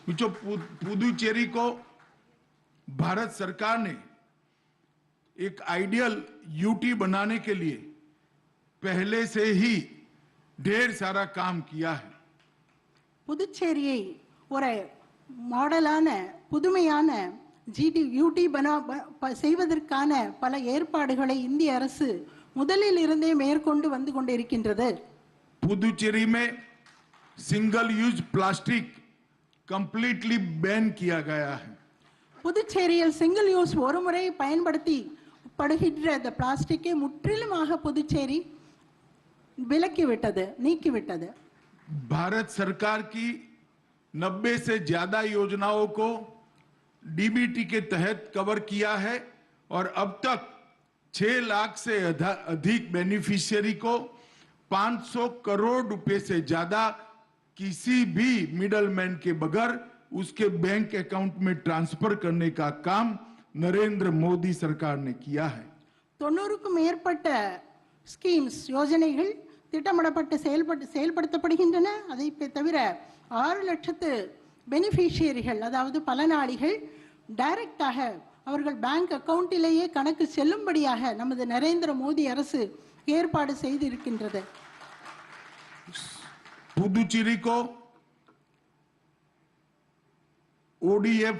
जो पुदुचेरी को भारत सरकार ने एक आइडियल यूटी बनाने के लिए पहले से ही ढेर सारा काम किया है. புதுச்சேரியை ஒரு மாடலான புதுமையான யூடி செய்வதற்கான பல ஏற்பாடுகளை இந்திய அரசு முதலில் இருந்தே மேற்கொண்டு வந்து கொண்டிருக்கின்றது. पुदुचेरी में single use plastic completely ban किया गया है. புதுச்சேரியில் சிங்கிள் யூஸ் ஒரு முறை பயன்படுத்தி படுகின்ற இந்த பிளாஸ்டிக்கை முற்றிலுமாக புதுச்சேரி விலக்கிவிட்டது, நீக்கிவிட்டது. भारत सरकार की 90 से ज्यादा योजनाओं को डीबीटी के तहत कवर किया है और अब तक 6 लाख से अधिक बेनिफिशियरी को 500 करोड़ रुपए से ज्यादा किसी भी मिडलमैन के बगैर उसके बैंक अकाउंट में ट्रांसफर करने का काम नरेंद्र मोदी सरकार ने किया है. 90க்கும் மேற்பட்ட ஸ்கீம்ஸ் யோஜனைகள் திட்டமிடப்பட்டு செயல்படுத்தப்படுகின்றன. அதை தவிர 6 லட்சத்து பெனிஃபிஷியரிகள், அதாவது பலனாளிகள் டைரக்டாக அவர்கள் பேங்க் அக்கவுண்டிலேயே கணக்கு செல்லும்படியாக நமது நரேந்திர மோடி அரசு ஏற்பாடு செய்திருக்கின்றது. पुदुचेरी को ओडीएफ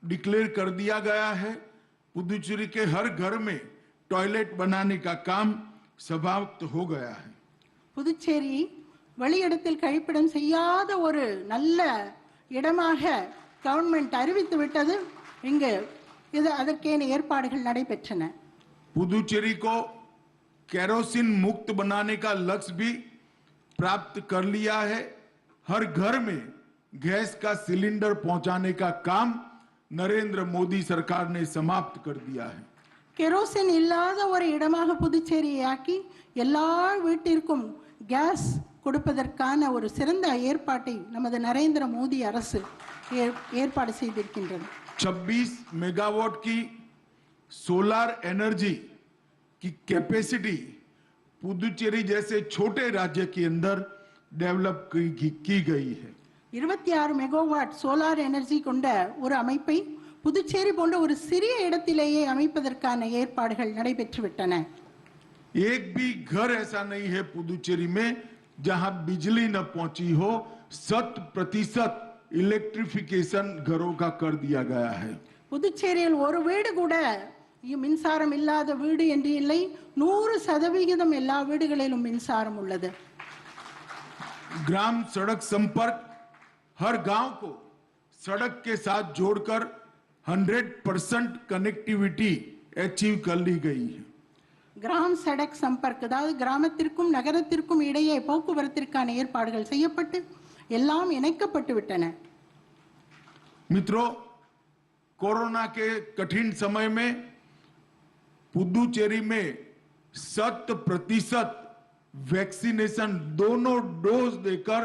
डिक्लेयर कर दिया गया है. पुदुचेरी के हर घर में टॉयलेट बनाने का काम समाप्त हो गया है. புதுச்சேரி வெளியிடத்தில் கழிப்பிடம் செய்யாத ஒரு நல்ல இடமாக கவர்மெண்ட் அறிவித்து விட்டது. இங்கு அதற்கேன ஏற்பாடுகள் நடைபெற்றன. पुदुचेरी को केरोसिन मुक्त बनाने का लक्ष्य भी प्राप्त कर लिया है. हर घर में गैस का सिलेंडर पहुंचाने का काम नरेंद्र मोदी सरकार ने समाप्त कर दिया है. கெரோசின் இல்லாத ஒரு இடமாக புதுச்சேரியை ஆக்கி எல்லா வீட்டிற்கும் கேஸ் கொடுப்பதற்கான ஒரு சிறந்த ஏற்பாட்டை நமது நரேந்திர மோடி அரசு ஏற்பாடு செய்திருக்கின்றது. 26 मेगावाट की सोलर एनर्जी की कैपेसिटी पुदुचेरी जैसे छोटे राज्य के अंदर डेवलप की गई है. 26 மெகாவாட் சோலார் எனர்ஜி கொண்ட ஒரு அமைப்பை புதுச்சேரி போன்ற ஒரு சிறிய இடத்திலேயே அமைப்பதற்கான ஏற்பாடுகள் நடைபெற்று விட்டன. एक भी घर ऐसा नहीं है पुदुचेरी में जहां बिजली न पहुंची हो. 100% इलेक्ट्रिफिकेशन घरों का कर दिया गया है. புதுச்சேரியில் ஒரு வீடு கூட மின்சாரம் இல்லாத வீடு என்று இல்லை. 100% எல்லா வீடுகளிலும் மின்சாரம் உள்ளது. ग्राम सड़क संपर्क हर गांव को सड़क के साथ जोड़कर 100% कनेक्टिविटी अचीव कर ली गई है. கிராம் சடக் சம்பர்க், அதாவது கிராமத்திற்கும் நகரத்திற்கும் இடையே போக்குவரத்திற்கான ஏற்பாடுகள் செய்யப்பட்டு எல்லாம் இணைக்கப்பட்டு விட்டன. मित्रों, कोरोना के कठिन समय में पुदुचेरी में 100% वैक्सीनेशन दोनों डोज देकर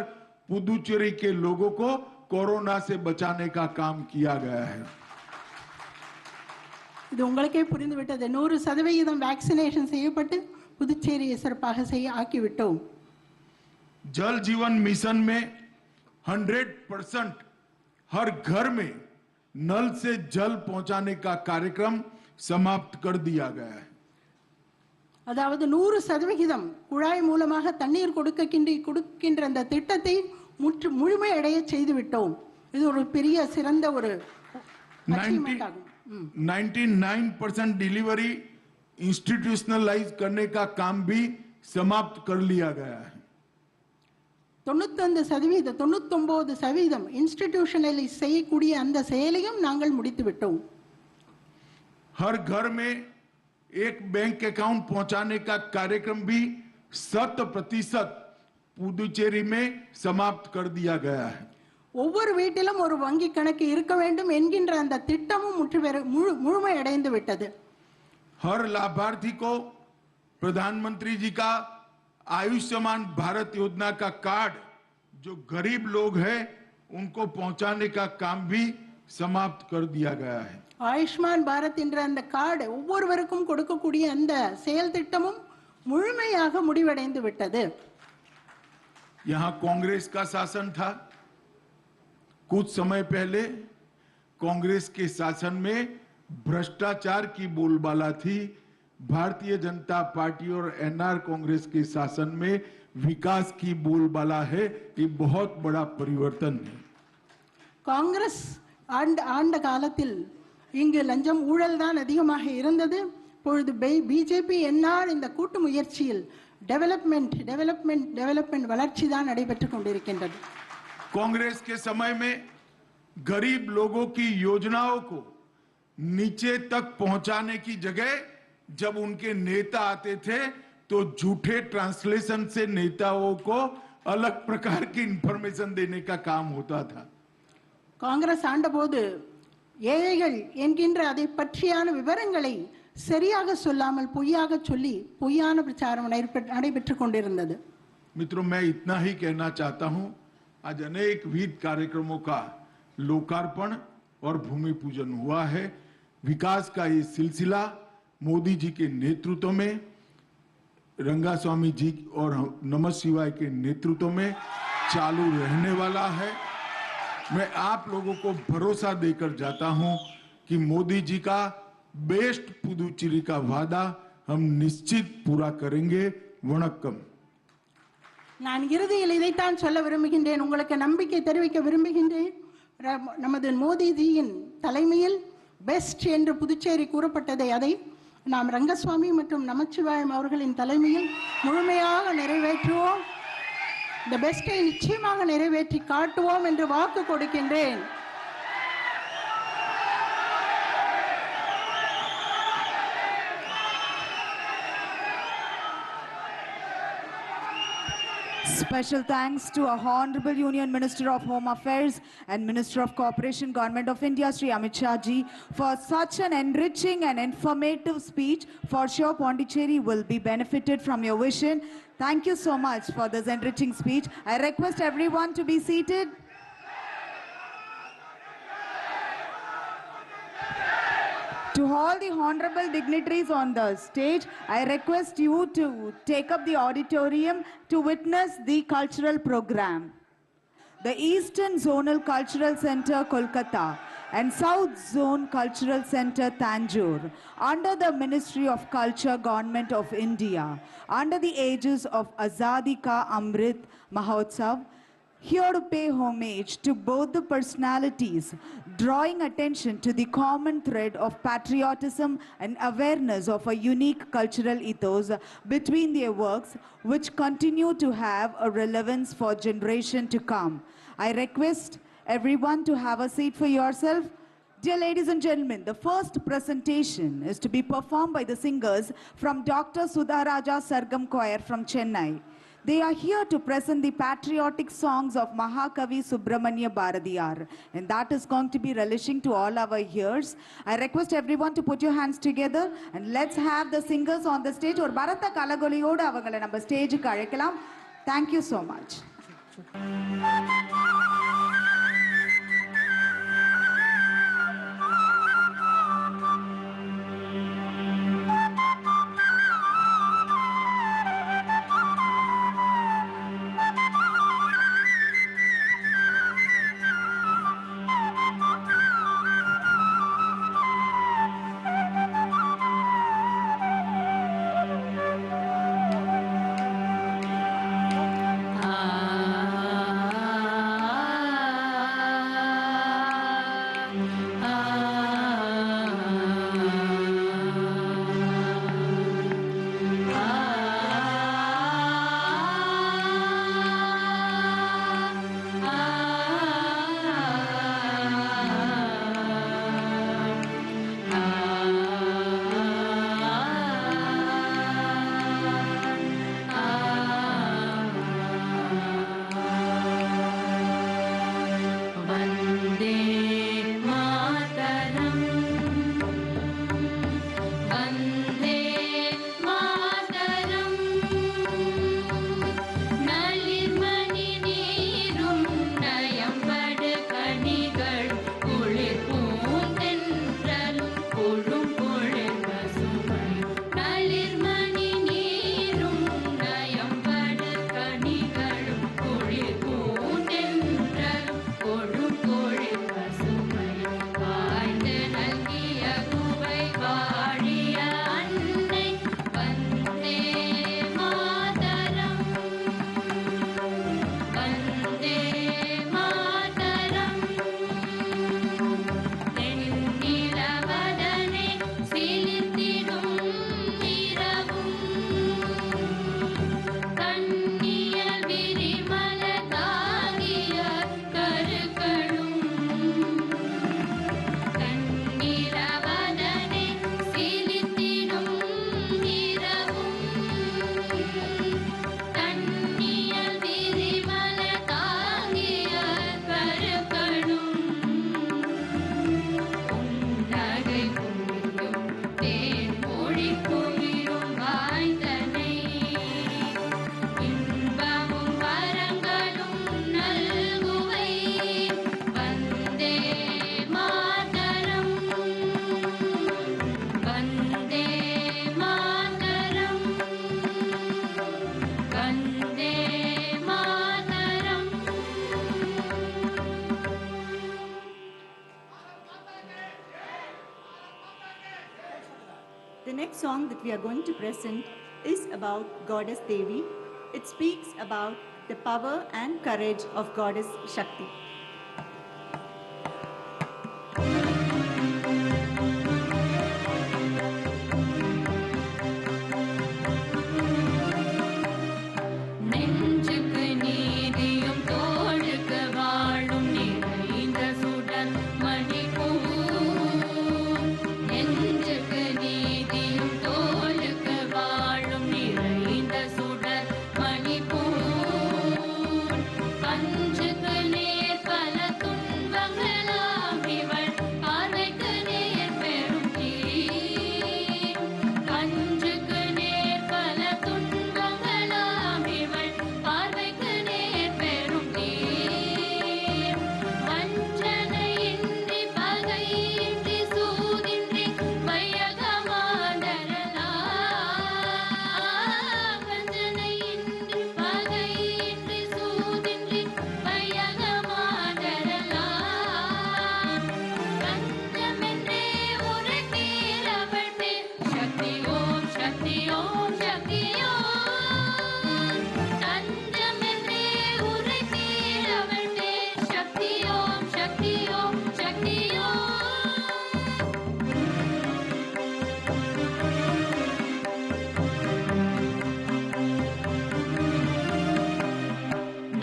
पुदुचेरी के लोगों को कोरोना से बचाने का काम किया गया है. இது உங்களுக்கே புரிந்துவிட்டது. 100% வேக்சினேஷன் செய்யப்பட்டு புதுச்சேரியை சிறப்பாக ஆக்கிவிட்டோம். जल जीवन मिशन में 100% हर घर में नल से जल पहुंचाने का कार्यक्रम समाप्त कर दिया गया है. அதாவது 100% குழாய் மூலமாக தண்ணீர் கொடுக்கின்ற அந்த திட்டத்தை முழுமையடைய செய்து விட்டோம். இது ஒரு பெரிய சிறந்த ஒரு அச்சீவ்மென்ட் ஆகும். 99% डिलीवरी इंस्टीट्यूशनलाइज करने का काम भी समाप्त कर लिया गया है. 99% இன்ஸ்டிடியூஷனலைஸ் செய்யக்கூடிய அந்த செயலையும் நாங்கள் முடித்து விட்டோம். हर घर में एक बैंक अकाउंट पहुंचाने का कार्यक्रम भी 100% पुदुचेरी में समाप्त कर दिया गया है. ஒவ்வொரு வீட்டிலும் ஒரு வங்கி கணக்கு இருக்க வேண்டும் என்கின்ற அந்த திட்டமும் முழுமை அடைந்து விட்டது. हर लाभार्थी को प्रधानमंत्री जी का आयुष्मान भारत योजना का कार्ड जो गरीब लोग हैं उनको पहुंचाने का काम भी समाप्त कर दिया गया है. ஆயுஷ்மான் பாரத் என்ற அந்த கார்டு ஒவ்வொருவருக்கும் கொடுக்கக்கூடிய அந்த செயல் திட்டமும் முழுமையாக முடிவடைந்து விட்டது. यहाँ कांग्रेस का शासन था. कुछ समय पहले कांग्रेस के शासन में भ्रष्टाचार की बोलबाला थी। भारतीय जनता पार्टी और एनआर कांग्रेस के शासन में विकास की बोलबाला है। ये बहुत बड़ा परिवर्तन है। காங்கிரஸ் ஆண்ட காலத்தில் இங்கு லஞ்சம் ஊழல் தான் அதிகமாக இருந்தது. பொழுது பிஜேபி என்ஆர் இந்த கூட்டு முயற்சியில் டெவலப்மெண்ட் வளர்ச்சி தான் நடைபெற்று கொண்டிருக்கின்றது. कांग्रेस के समय में गरीब लोगों की योजनाओं को नीचे तक पहुंचाने की जगह जब उनके नेता आते थे तो झूठे ट्रांसलेशन से नेताओं को अलग प्रकार की इंफॉर्मेशन देने का काम होता था। காங்கிரஸ் ஆண்டபோது ஏழைகள் என்கின்ற அதை பற்றியான விவரங்களை சரியாக சொல்லாமல் பொய்யாக சொல்லி பொய்யான பிரச்சாரம் நடைபெற்று கொண்டிருந்தது. मित्रों, मैं इतना ही कहना चाहता हूं, आज अनेक विविध कार्यक्रमों का लोकार्पण और भूमि पूजन हुआ है। विकास का ये सिलसिला मोदी जी के नेतृत्व में, रंगास्वामी जी और नमः शिवाय के नेतृत्व में चालू रहने वाला है। मैं आप लोगों को भरोसा देकर जाता हूं कि मोदी जी का बेस्ट पुदुचेरी का वादा हम निश्चित पूरा करेंगे। वणक्कम। நான் இறுதியில் இதைத்தான் சொல்ல விரும்புகின்றேன், உங்களுக்கு நம்பிக்கை தெரிவிக்க விரும்புகின்றேன். நமது மோடிஜியின் தலைமையில் பெஸ்ட் என்று புதுச்சேரி கூறப்பட்டதை அதை நாம் ரங்கசுவாமி மற்றும் நமச்சிவாயம் அவர்களின் தலைமையில் முழுமையாக நிறைவேற்றுவோம். இந்த பெஸ்டை நிச்சயமாக நிறைவேற்றி காட்டுவோம் என்று வாக்கு கொடுக்கின்றேன். Special thanks to our Honorable Union Minister of Home Affairs and Minister of Cooperation, Government of India, Sri Amit Shah ji, for such an enriching and informative speech. For sure, Pondicherry will be benefited from your vision. Thank you so much for this enriching speech. I request everyone to be seated. To all the honorable dignitaries on the stage, I request you to take up the auditorium to witness the cultural program. The Eastern Zonal Cultural Center, Kolkata, and South Zone Cultural Center, Tanjore, under the Ministry of Culture, Government of India, under the aegis of Azadi Ka Amrit Mahotsav, here to pay homage to both the personalities, drawing attention to the common thread of patriotism and awareness of a unique cultural ethos between their works, which continue to have a relevance for generation to come. I request everyone to have a seat for yourself. Dear ladies and gentlemen, the first presentation is to be performed by the singers from Dr. Sudharaja Sargam Choir from Chennai. They are here to present the patriotic songs of Mahakavi Subramanya Bharadiyar, and that is going to be relishing to all our ears. I request everyone to put your hands together and let's have the singers on the stage. Or Bharata Kalagoliyoda avangala நம்ம ஸ்டேஜுக்கு அழைக்கலாம். Thank you so much. ah next song that we are going to present is about Goddess Devi. It speaks about the power and courage of Goddess Shakti. நெஞ்சுக்கு நீதியும் தோளுக்கு வாழும் நிறைந்த சுடர் மணிப்பூர். நெஞ்சுக்கு நீதியும் தோளுக்கு வாழும் நிறைந்த சுடர் மணிப்பூர். பஞ்சுக்கு நேர் பல துன்பங்களாம் இவள் பார்வைக்கு நேர் பெரும் தீர். பஞ்சுக்கு நேர் பல துன்பங்களாம் இவள் பார்வைக்கு நேர் பெரும் தீர். வஞ்சனையின்றி பகையின்றி சூதின்றி வையகமாதரலாம். வஞ்சனையின்றி பகையின்றி சூதின்றி வையகமாதரலாம். கஞ்சமென்றே உரைத்தீர் அவள் பேர். சக்தி ஓம் சக்தி ஓம் சக்தி ஓம். தஞ்சமென்றே உரைத்தீர் அவள் பேர். சக்தி ஓம் சக்தி ஓம் சக்தி ஓம்.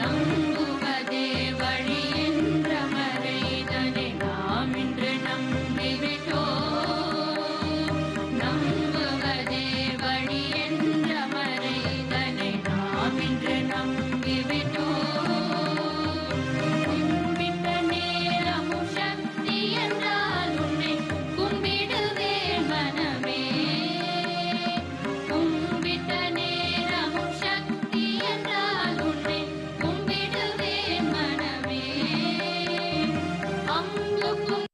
நம்புவதே வழி என்ற மறைதனை நாம் இன்று நம்பிவிட்டோம். நம்புவதே வழி என்ற மறைதனை நாம் இன்று நம்பிவிட்டோம். கும்பிட்ட நேரமும் சக்தி என்றால் உன்னை கும்பிடுவேன் மனமே. கும்பிட்ட நேரமும் சக்தி என்றால் உன்னை கும்பிடுவேன் மனமே. அம்புக்கும்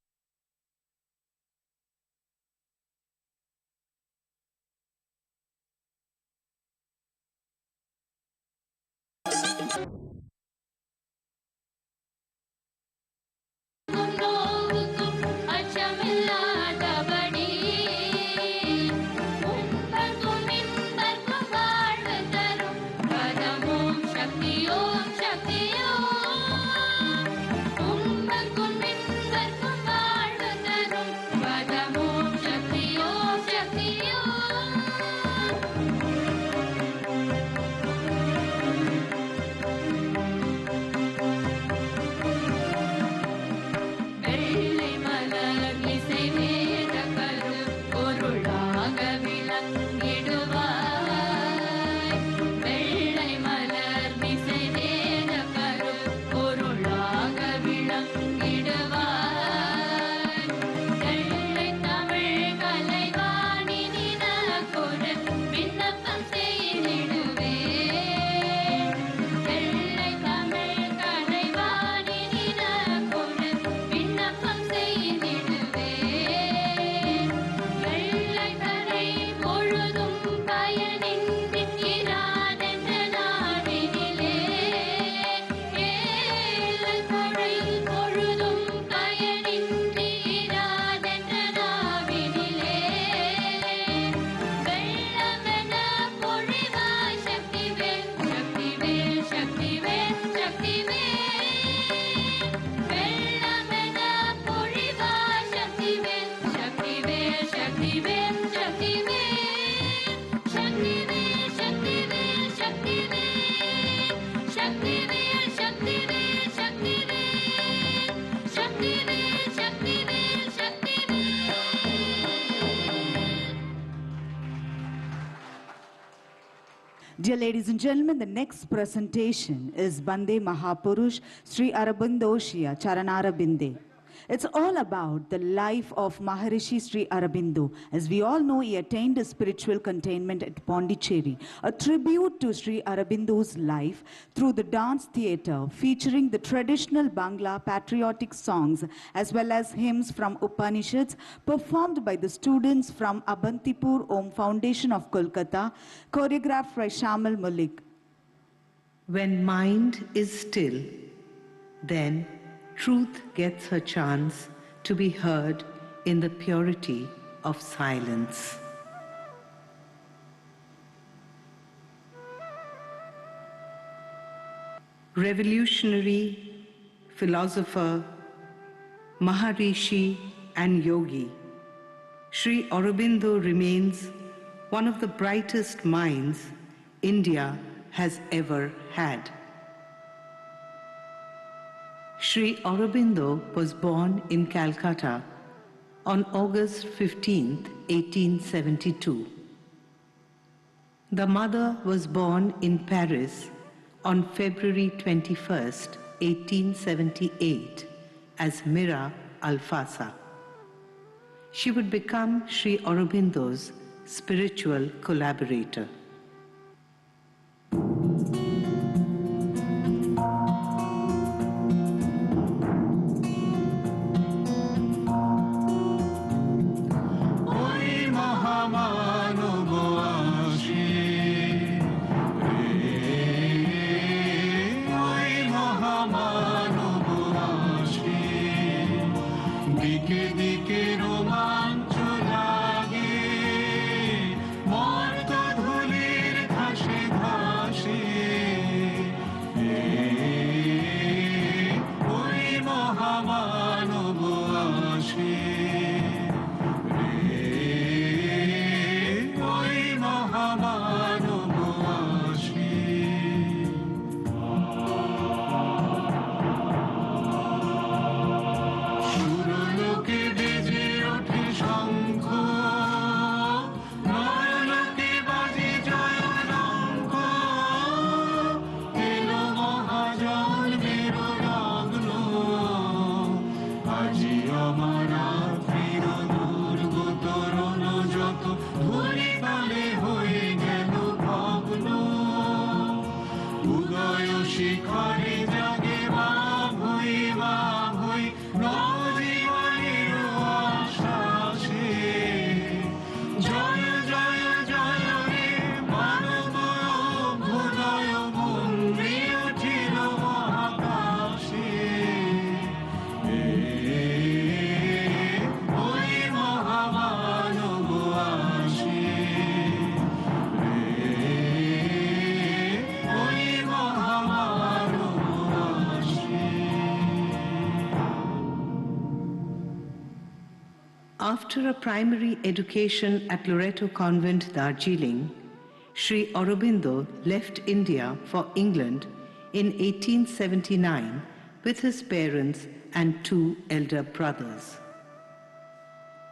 நோவுக்கும் அச்சமில்லாதபடி உன்பர்க்கும் இன்பர்க்கும் வாழ்வு தரும் பதமோம் சக்தியோம் சக்தியோம். உன்பர்க்கும் இன்பர்க்கும் வாழ்வு தரும் பதமோம் சக்தியோம் சக்தியோம். வெள்ளை மலர் இசை வேத கரு பொருளாக விளங்கிடுவாய். வெள்ளை மலர் இசை வேத கரு பொருளாக விளங்கிடுவாய். வெள்ளை தமிழ் கலைவாணி நினக்கொரு விண்ணப்பம் செய்திடுவேன். வெள்ளை தமிழ் கலைவாணி நினக்கொரு விண்ணப்பம் செய்திடுவேன். வெள்ளை தரை பொழுதும் பயனின்றி இராதென்ற நாடினிலே. ஏழை தரை பொழுதும் பயனின்றி இராதென்ற நாவினிலே. வெள்ளமென பொழிவாய் Sakthivel Sakthivel Sakthivel Sakthivel. வெள்ளமென பொழிவாய் Sakthivel Sakthivel Sakthivel Sakthivel. Sakthivel Sakthivel Sakthivel. Sakthivel Sakthivel Sakthivel. Sakthivel Sakthivel Sakthivel. Dear ladies and gentlemen, the next presentation is Bande Mahapurush Sri Aurobindo Charanarabinde. It's all about the life of Maharishi Sri Aurobindo. As we all know, he attained a spiritual containment at Pondicherry, a tribute to Sri Aurobindo's life through the dance theatre featuring the traditional Bangla patriotic songs as well as hymns from Upanishads performed by the students from Abantipur Om Foundation of Kolkata, choreographed by Shamal Malik. When mind is still, then truth gets her chance to be heard in the purity of silence. revolutionary, philosopher, Maharishi, and yogi, Sri Aurobindo remains one of the brightest minds India has ever had. Sri Aurobindo was born in Calcutta on August 15, 1872. The mother was born in Paris on February 21, 1878, as Mira Alfasa. She would become Sri Aurobindo's spiritual collaborator. After a primary education at Loreto Convent, Darjeeling, Sri Aurobindo left India for England in 1879 with his parents and two elder brothers.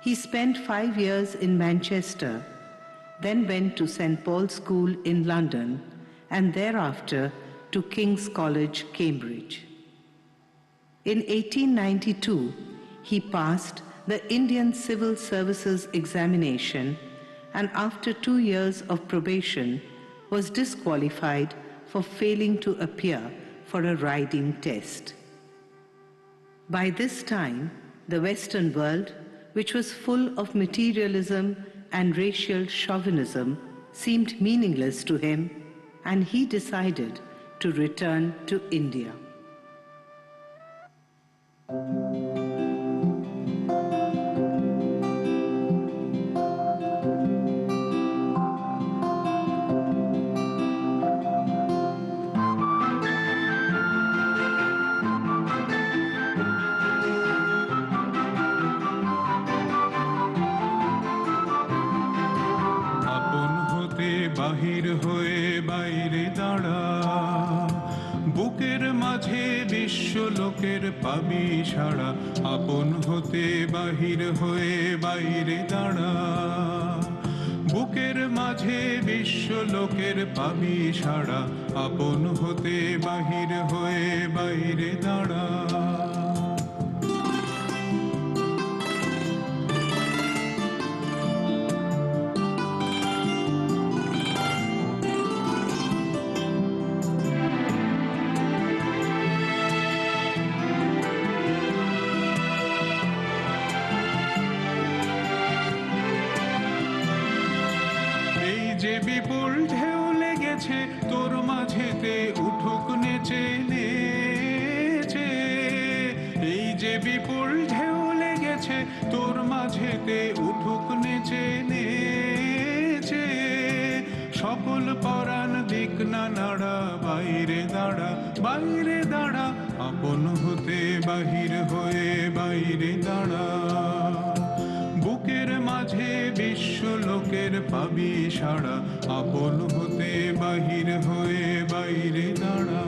He spent 5 years in Manchester, then went to St. Paul's School in London, and thereafter to King's College, Cambridge. In 1892, he passed the Indian Civil Services examination and after 2 years of probation was disqualified for failing to appear for a riding test. By this time, the Western world, which was full of materialism and racial chauvinism, seemed meaningless to him, and he decided to return to India. বাহির হয়ে বাইরে দাঁড়া, বুকের মাঝে বিশ্ব লোকের পাবি সাড়া। আপন হতে বাহির হয়ে বাইরে দাঁড়া, বুকের মাঝে বিশ্ব লোকের পাবি সাড়া। আপন হতে বাহির হয়ে বাইরে দাঁড়া। যে বিপুল ঢেউ লেগেছে তোর মাঝেতে উঠুক নেচে নেচে, এই যে বিপুল ঢেউ লেগেছে তোর মাঝেতে উঠুক নেচে নেচে। সকল পরাণ দিক না নাড়া, বাইরে দাঁড়া বাইরে দাঁড়া, আপন হতে বাহির হয়ে বাইরে দাঁড়া। বুকের মাঝে বিশ্ব লোকের পাবি সাড়া, আপন হতে বাহির হয়ে বাইরে দাঁড়া।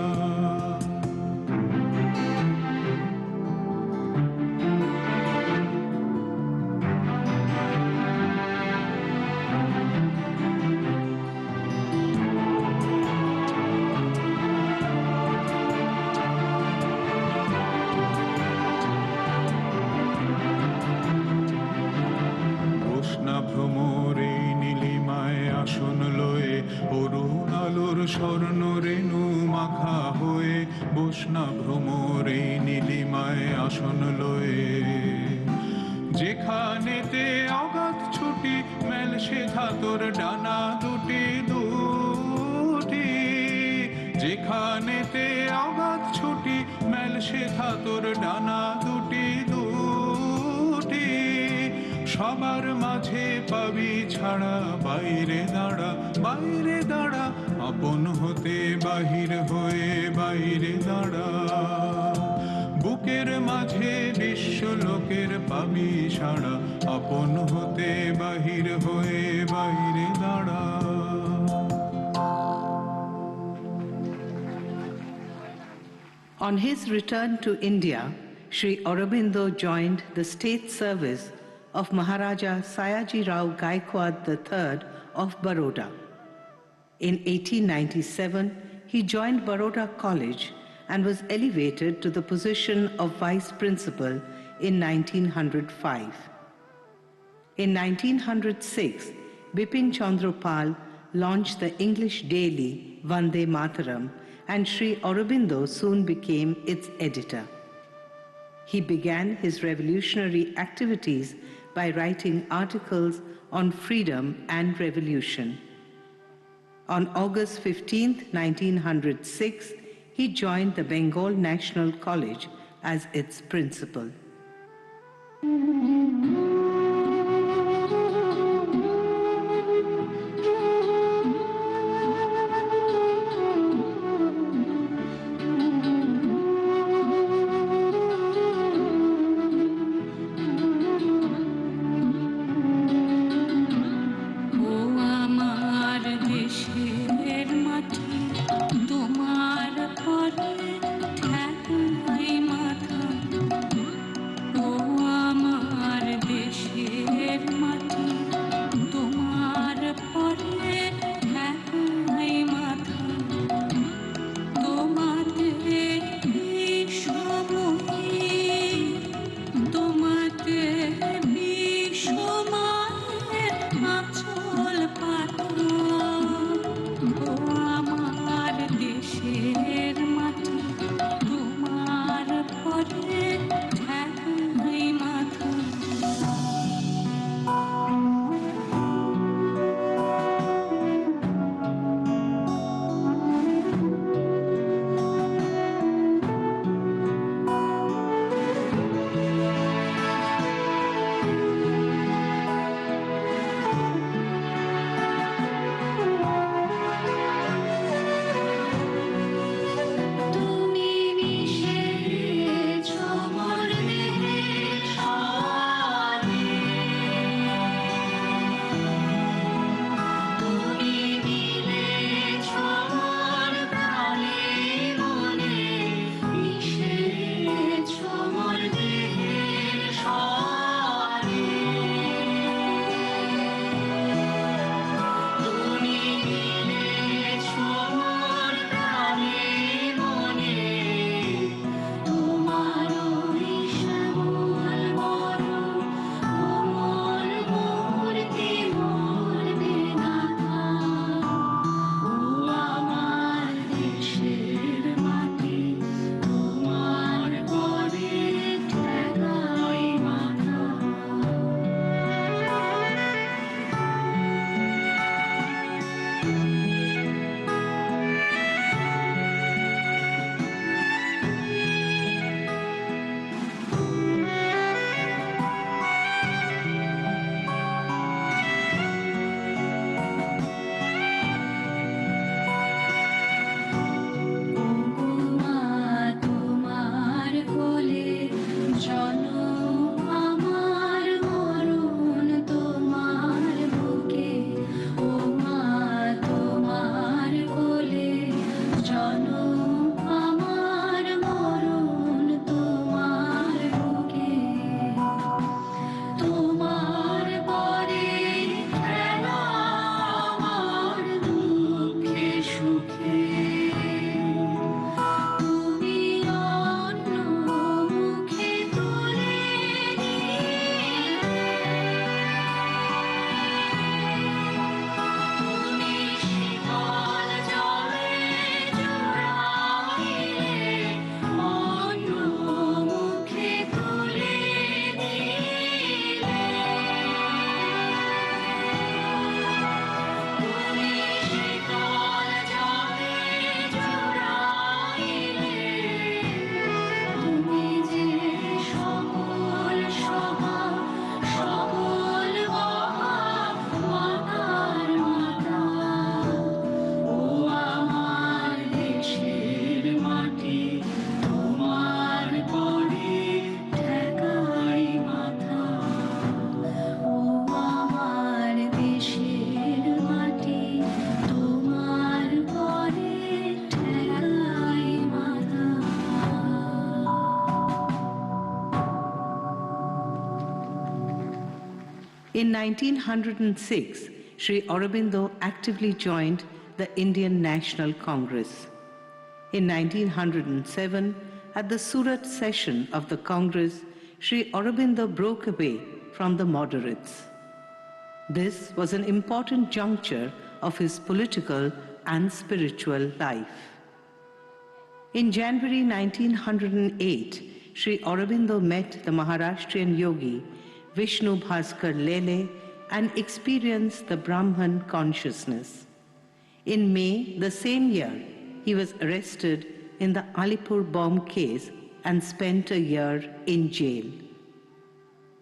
ভ্রমরে নীলিমায় আসন লয়ে, অরুণ আলোর স্বর্ণ রেণু মাখা হয়ে, বসনা ভ্রমরে নীলিমায় আসন লয়ে। যেখানেতে অগাধ ছুটি মেল সেথা তোর ডানা দুটি দুটি, যেখানেতে অগাধ ছুটি মেল সেথা তোর ডানা দুটি দুটি। সবার মাঝে পাবি ছাড়া, বাইরে দাঁড়া, বাইরে দাঁড়া, আপন হতে বাহির হয়ে বাইরে দাঁড়া। বুকের মাঝে বিশ্ব লোকের পাবি সাড়া, আপন হতে বাহির হয়ে বাইরে দাঁড়া। On his return to India, Sri Aurobindo joined the state service of Maharaja Sayaji Rao Gaikwad III of Baroda. In 1897, he joined Baroda College and was elevated to the position of vice principal in 1905. In 1906, Bipin Chandra Pal launched the English daily Vande Mataram, and Sri Aurobindo soon became its editor. He began his revolutionary activities by writing articles on freedom and revolution. On August 15, 1906, he joined the Bengal National College as its principal. আমার দেশ In 1906, Sri Aurobindo actively joined the Indian National Congress. In 1907, at the Surat session of the Congress, Sri Aurobindo broke away from the moderates. This was an important juncture of his political and spiritual life. In January 1908, Sri Aurobindo met the Maharashtrian yogi Vishnu Bhaskar Lele and experienced the Brahman consciousness. In May the same year, he was arrested in the Alipur bomb case and spent a year in jail.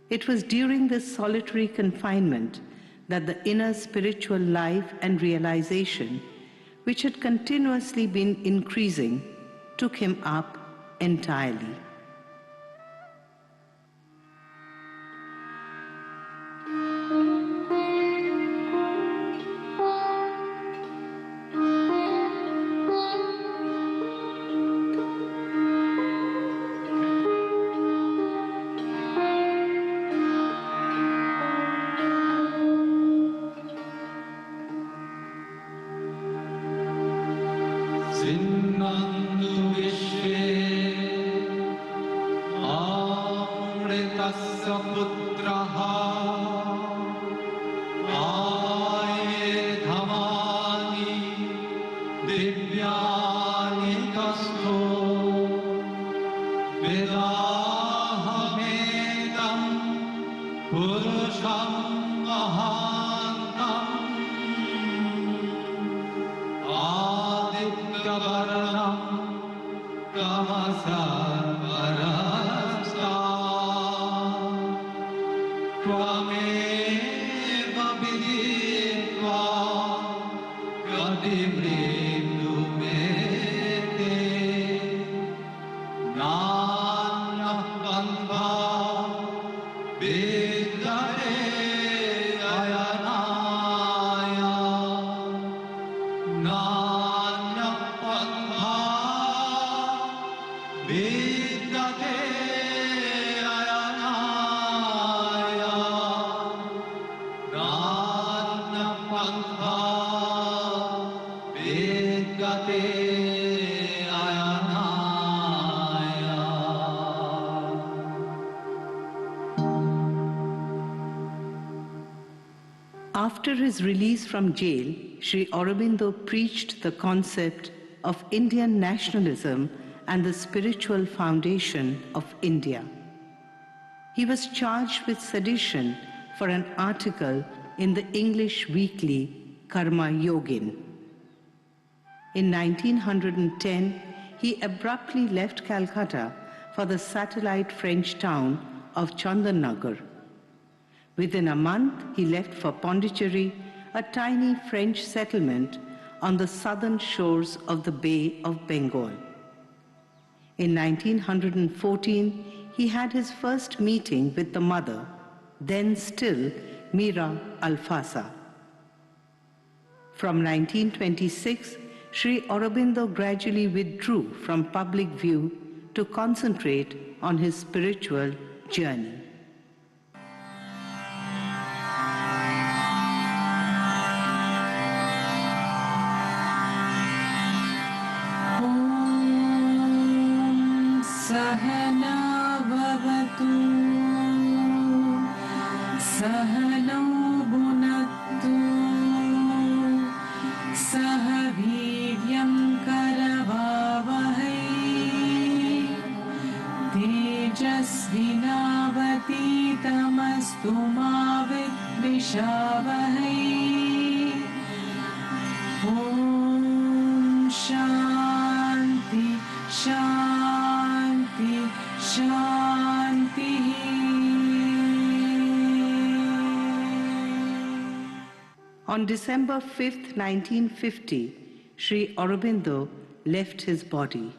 It was during this solitary confinement that the inner spiritual life and realization, which had continuously been increasing, took him up entirely. सिन्नन्तु विश्वे अमृतस्य पुत्रः आयुधमानि दिव्यानि कस्थो वेदाहमेदं पुरुषं महान्तम् आदित्यवर्णं तमसा परस्ता त्वमेव विदित्वा गतिमृत्युमेते नान्यः पन्था विद्यते अयनाय नान्यः पन्था विद्यते अयनाय नान्यः पन्था विद्यते अयनाय. After his release from jail, Sri Aurobindo preached the concept of Indian nationalism and the spiritual foundation of India. He was charged with sedition for an article in the English weekly Karma Yogin. In 1910, he abruptly left Calcutta for the satellite French town of Chandannagar. Within a month, he left for Pondicherry, a tiny French settlement on the southern shores of the Bay of Bengal. In 1914, he had his first meeting with the mother, then still Mira Alfasa. From 1926, Sri Aurobindo gradually withdrew from public view to concentrate on his spiritual journey. सहना भवतु सहनौ भुनक्तु सह वीर्यं करवावहै तेजस्विनावतीतमस्तु मा विद्विषावहै. ॐ शान्ति शान्ति शान्तिः. On December 5th, 1950, Sri Aurobindo left his body.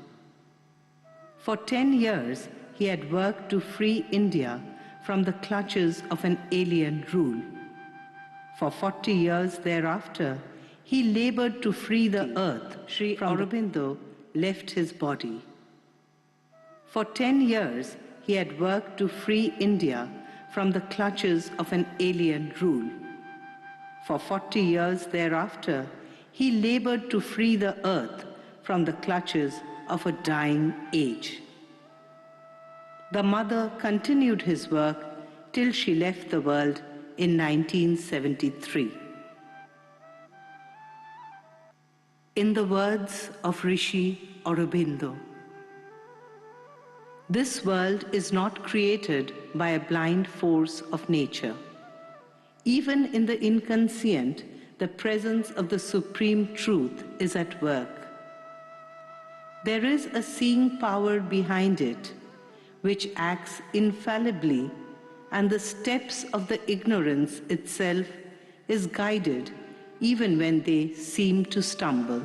For 10 years, he had worked to free India from the clutches of an alien rule. For 40 years thereafter, he labored to free the earth. Sri Aurobindo left his body. For 10 years, he had worked to free India from the clutches of an alien rule. For 40 years thereafter, he labored to free the earth from the clutches of a dying age. The mother continued his work till she left the world in 1973. In the words of Rishi Aurobindo, this world is not created by a blind force of nature. Even in the inconscient, the presence of the supreme truth is at work. There is a seeing power behind it, which acts infallibly, and the steps of the ignorance itself is guided even when they seem to stumble.